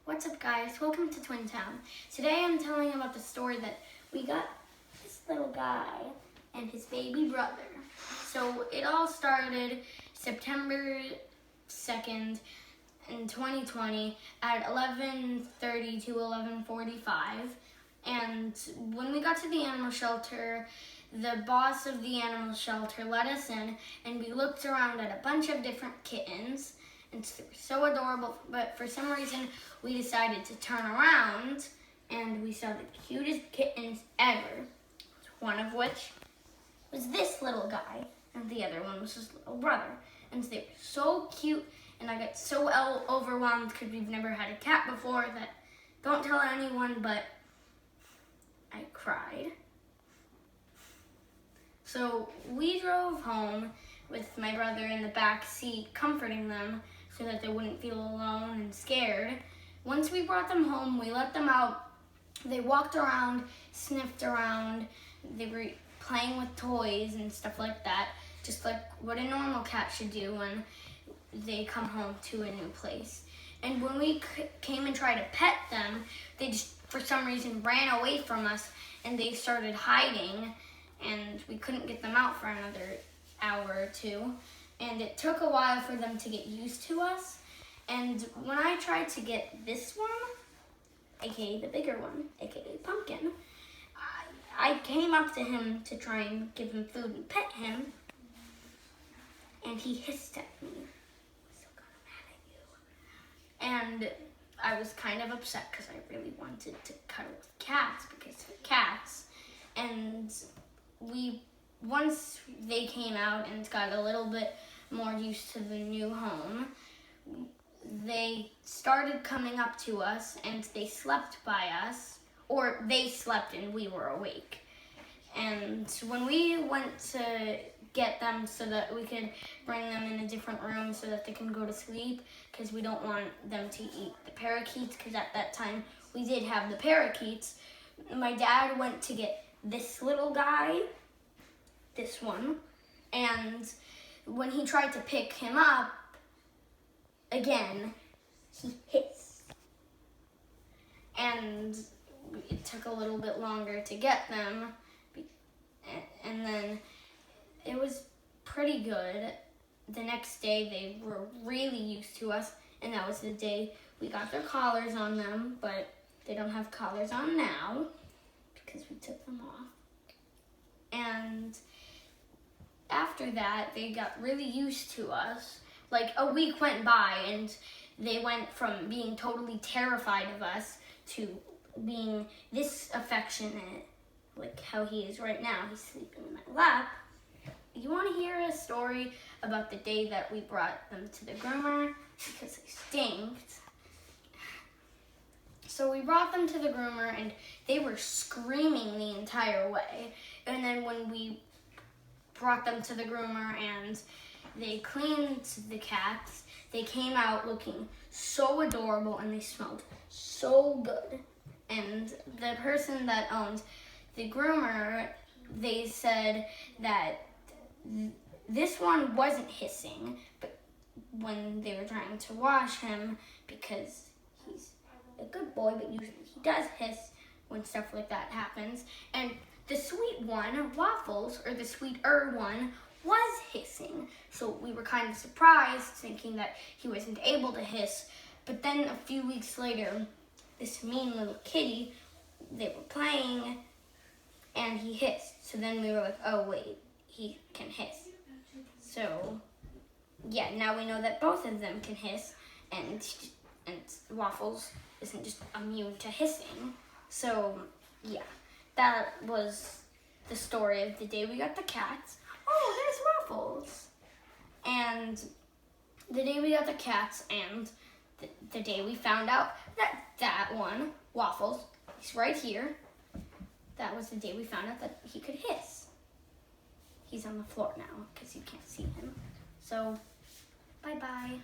What's up, guys? Welcome to Twin Town. Today I'm telling about the story that we got this little guy and his baby brother. So it all started September 2nd in 2020 at 11:30 to 11:45. And when we got to the animal shelter, the boss of the animal shelter let us in, and we looked around at a bunch of different kittens. And they were so adorable, but for some reason we decided to turn around and we saw the cutest kittens ever. One of which was this little guy, and the other one was his little brother. And they were so cute, and I got so overwhelmed because we've never had a cat before that don't tell anyone, but I cried. So we drove home with my brother in the back seat, comforting them so that they wouldn't feel alone and scared. Once we brought them home, we let them out. They walked around, sniffed around. They were playing with toys and stuff like that, just like what a normal cat should do when they come home to a new place. And when we came and tried to pet them, they just, for some reason, ran away from us and they started hiding, and we couldn't get them out for another hour or two. And it took a while for them to get used to us. And when I tried to get this one, aka the bigger one, aka Pumpkin, I came up to him to try and give him food and pet him, and he hissed at me. I'm so mad at you. And I was kind of upset because I really wanted to cuddle with cats because they're cats. And once they came out and got a little bit more used to the new home, they started coming up to us and they slept by us, or they slept and we were awake. And when we went to get them so that we could bring them in a different room so that they can go to sleep, because we don't want them to eat the parakeets, because at that time we did have the parakeets, my dad went to get this little guy, this one, and when he tried to pick him up, again, he hissed. And it took a little bit longer to get them, and then it was pretty good. The next day they were really used to us, and that was the day we got their collars on them, but they don't have collars on now because we took them off. And after that, they got really used to us. Like, a week went by and they went from being totally terrified of us to being this affectionate, like how he is right now. He's sleeping in my lap. You want to hear a story about the day that we brought them to the groomer? Because they stinked. So we brought them to the groomer and they were screaming the entire way. And then when we brought them to the groomer and they cleaned the cats, they came out looking so adorable and they smelled so good. And the person that owned the groomer, they said that this one wasn't hissing, but when they were trying to wash him, because he's a good boy, but usually he does hiss when stuff like that happens. And the sweet one, Waffles, or the sweeter one, was hissing. So we were kind of surprised, thinking that he wasn't able to hiss. But then a few weeks later, this mean little kitty, they were playing, and he hissed. So then we were like, oh wait, he can hiss. So yeah, now we know that both of them can hiss, and Waffles isn't just immune to hissing. So yeah, that was the story of the day we got the cats. Oh, there's Waffles. And the day we got the cats, and the day we found out that one, Waffles, he's right here. That was the day we found out that he could hiss. He's on the floor now because you can't see him. So, bye-bye.